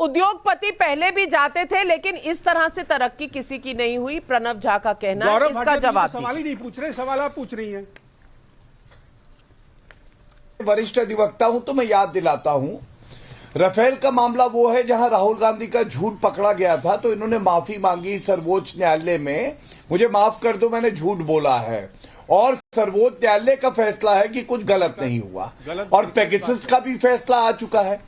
उद्योगपति पहले भी जाते थे, लेकिन इस तरह से तरक्की किसी की नहीं हुई, प्रणव झा का कहना है। इसका जवाब सवाल ही नहीं पूछ रहे, सवाल आप पूछ रही हैं। वरिष्ठ अधिवक्ता हूं तो मैं याद दिलाता हूं, राफेल का मामला वो है जहां राहुल गांधी का झूठ पकड़ा गया था, तो इन्होंने माफी मांगी सर्वोच्च न्यायालय में, मुझे माफ कर दो मैंने झूठ बोला है, और सर्वोच्च न्यायालय का फैसला है कि कुछ गलत नहीं हुआ, और पेगासस का भी फैसला आ चुका है।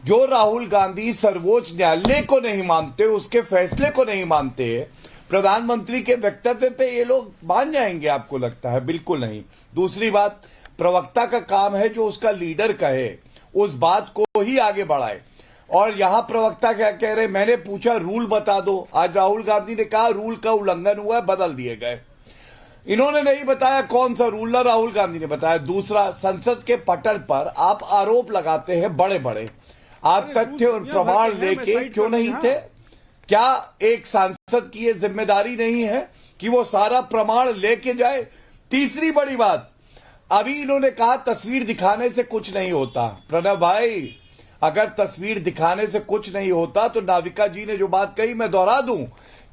जो राहुल गांधी सर्वोच्च न्यायालय को नहीं मानते, उसके फैसले को नहीं मानते, प्रधानमंत्री के वक्तव्य पे ये लोग मान जाएंगे आपको लगता है? बिल्कुल नहीं। दूसरी बात, प्रवक्ता का काम है जो उसका लीडर कहे उस बात को ही आगे बढ़ाए, और यहां प्रवक्ता क्या कह रहे, मैंने पूछा रूल बता दो, आज राहुल गांधी ने कहा रूल का उल्लंघन हुआ है, बदल दिए गए। इन्होंने नहीं बताया कौन सा रूल, ना राहुल गांधी ने बताया। दूसरा, संसद के पटल पर आप आरोप लगाते हैं बड़े बड़े, आप तथ्य और प्रमाण लेके क्यों नहीं थे? क्या एक सांसद की यह जिम्मेदारी नहीं है कि वो सारा प्रमाण लेके जाए? तीसरी बड़ी बात, अभी इन्होंने कहा तस्वीर दिखाने से कुछ नहीं होता। प्रणव भाई, अगर तस्वीर दिखाने से कुछ नहीं होता तो नाविका जी ने जो बात कही मैं दोहरा दूं,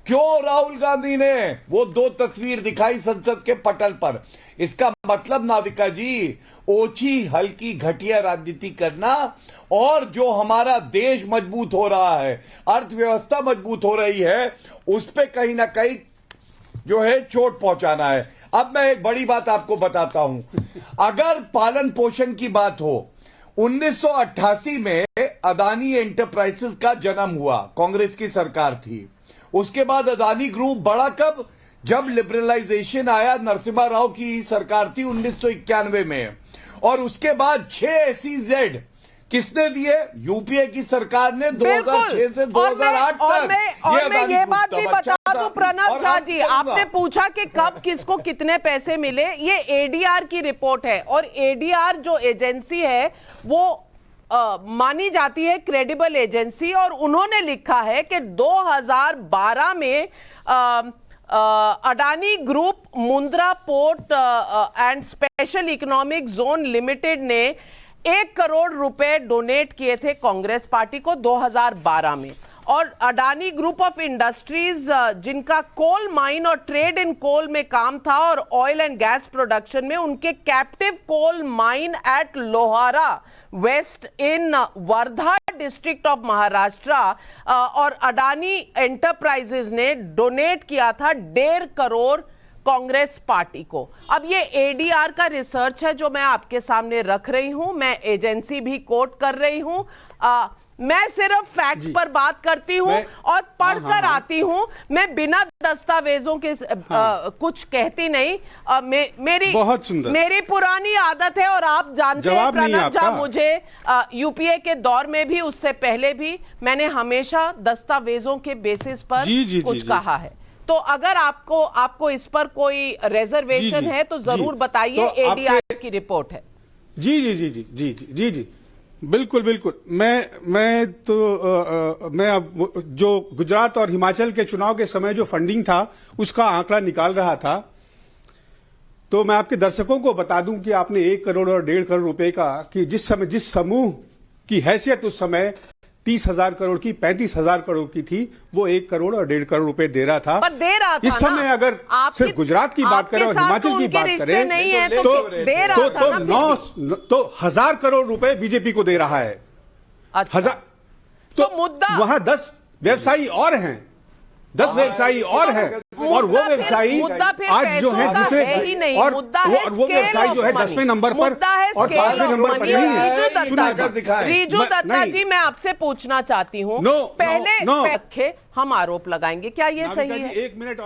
क्यों राहुल गांधी ने वो 2 तस्वीर दिखाई संसद के पटल पर? इसका मतलब नाविका जी, ओछी हल्की घटिया राजनीति करना, और जो हमारा देश मजबूत हो रहा है, अर्थव्यवस्था मजबूत हो रही है, उस पे कहीं ना कहीं जो है चोट पहुंचाना है। अब मैं एक बड़ी बात आपको बताता हूं, अगर पालन पोषण की बात हो, 1988 में अदानी एंटरप्राइजेस का जन्म हुआ, कांग्रेस की सरकार थी। उसके बाद अदानी ग्रुप बढ़ा कब? जब लिबरलाइजेशन आया, नरसिम्हा राव की सरकार थी 1991 में, और उसके बाद 6 SEZ किसने दिए? यूपीए की सरकार ने 2006 से 2008 तक। और मैं ये बात भी बता दूं प्रणव झा जी, आपने पूछा कि कब किसको कितने पैसे मिले, ये एडीआर की रिपोर्ट है, और एडीआर जो एजेंसी है वो मानी जाती है क्रेडिबल एजेंसी, और उन्होंने लिखा है कि 2012 में Adani group Mundra port and special economic zone limited ने 1 करोड़ रुपए डोनेट किए थे कांग्रेस पार्टी को 2012 में। और अडानी ग्रुप ऑफ इंडस्ट्रीज, जिनका कोल माइन और ट्रेड इन कोल में काम था और ऑयल एंड गैस प्रोडक्शन में, उनके captive coal mine at Lohara west in Wardha district of Maharashtra, और अडानी एंटरप्राइजेज ने डोनेट किया था 1.5 करोड़ कांग्रेस पार्टी को। अब ये एडीआर का रिसर्च है जो मैं आपके सामने रख रही हूं, मैं एजेंसी भी कोट कर रही हूं, मैं सिर्फ फैक्ट्स पर बात करती हूं और पढ़कर आती हूं, मैं बिना दस्तावेजों के कुछ कहती नहीं। मेरी पुरानी आदत है, और आप जानते हैं प्रणव झा, मुझे यूपीए के दौर में भी, उससे पहले भी, मैंने हमेशा दस्तावेजों के बेसिस पर कुछ कहा है। तो अगर आपको इस पर कोई रिजर्वेशन है तो जरूर बताइए। एडीआर की रिपोर्ट है। जी, बिल्कुल बिल्कुल। मैं अब जो गुजरात और हिमाचल के चुनाव के समय जो फंडिंग था उसका आंकड़ा निकाल रहा था, तो मैं आपके दर्शकों को बता दूं कि आपने 1 करोड़ और 1.5 करोड़ रुपए का, कि जिस समूह की हैसियत उस समय 30,000 करोड़ की, 35,000 करोड़ की थी, वो 1 करोड़ और 1.5 करोड़ रुपए दे रहा था। पर दे रहा था इस समय अगर सिर्फ गुजरात की बात करें और हिमाचल की बात करें तो 1,000 करोड़ रुपए बीजेपी को दे रहा है। 1000। तो मुद्दा वहां 10 व्यवसायी और हैं, 10 व्यवसायी और हैं, और वो व्यवसायी आज जो है दूसरे, और वो व्यवसायी जो है 10वें नंबर पर और 5वें नंबर पर नहीं है। रीजू दत्ता जी, मैं आपसे पूछना चाहती हूँ, पहले हम आरोप लगाएंगे, क्या ये सही है? 1 मिनट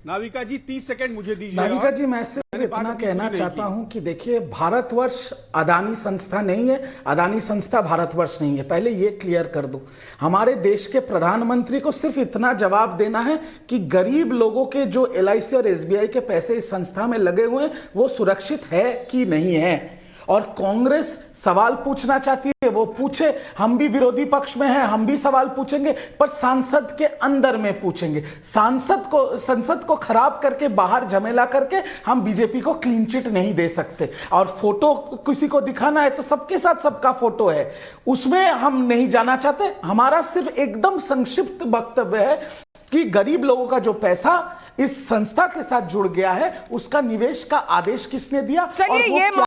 नाविका जी 30 सेकंड मुझे दीजिए। नाविका जी, मैं सिर्फ इतना कहना चाहता हूं कि देखिए, भारतवर्ष अदानी संस्था नहीं है, अदानी संस्था भारतवर्ष नहीं है, पहले ये क्लियर कर दूं। हमारे देश के प्रधानमंत्री को सिर्फ इतना जवाब देना है कि गरीब लोगों के जो LIC और SBI के पैसे इस संस्था में लगे हुए हैं वो सुरक्षित है कि नहीं है। और कांग्रेस सवाल पूछना चाहती है, वो पूछे, हम भी विरोधी पक्ष में हैं, हम भी सवाल पूछेंगे, पर सांसद के अंदर में पूछेंगे। संसद को खराब करके, बाहर झमेला करके हम बीजेपी को क्लीन चिट नहीं दे सकते। और फोटो किसी को दिखाना है तो सबके साथ सबका फोटो है, उसमें हम नहीं जाना चाहते। हमारा सिर्फ एकदम संक्षिप्त वक्तव्य है कि गरीब लोगों का जो पैसा इस संस्था के साथ जुड़ गया है, उसका निवेश का आदेश किसने दिया? चलिए, और वो ये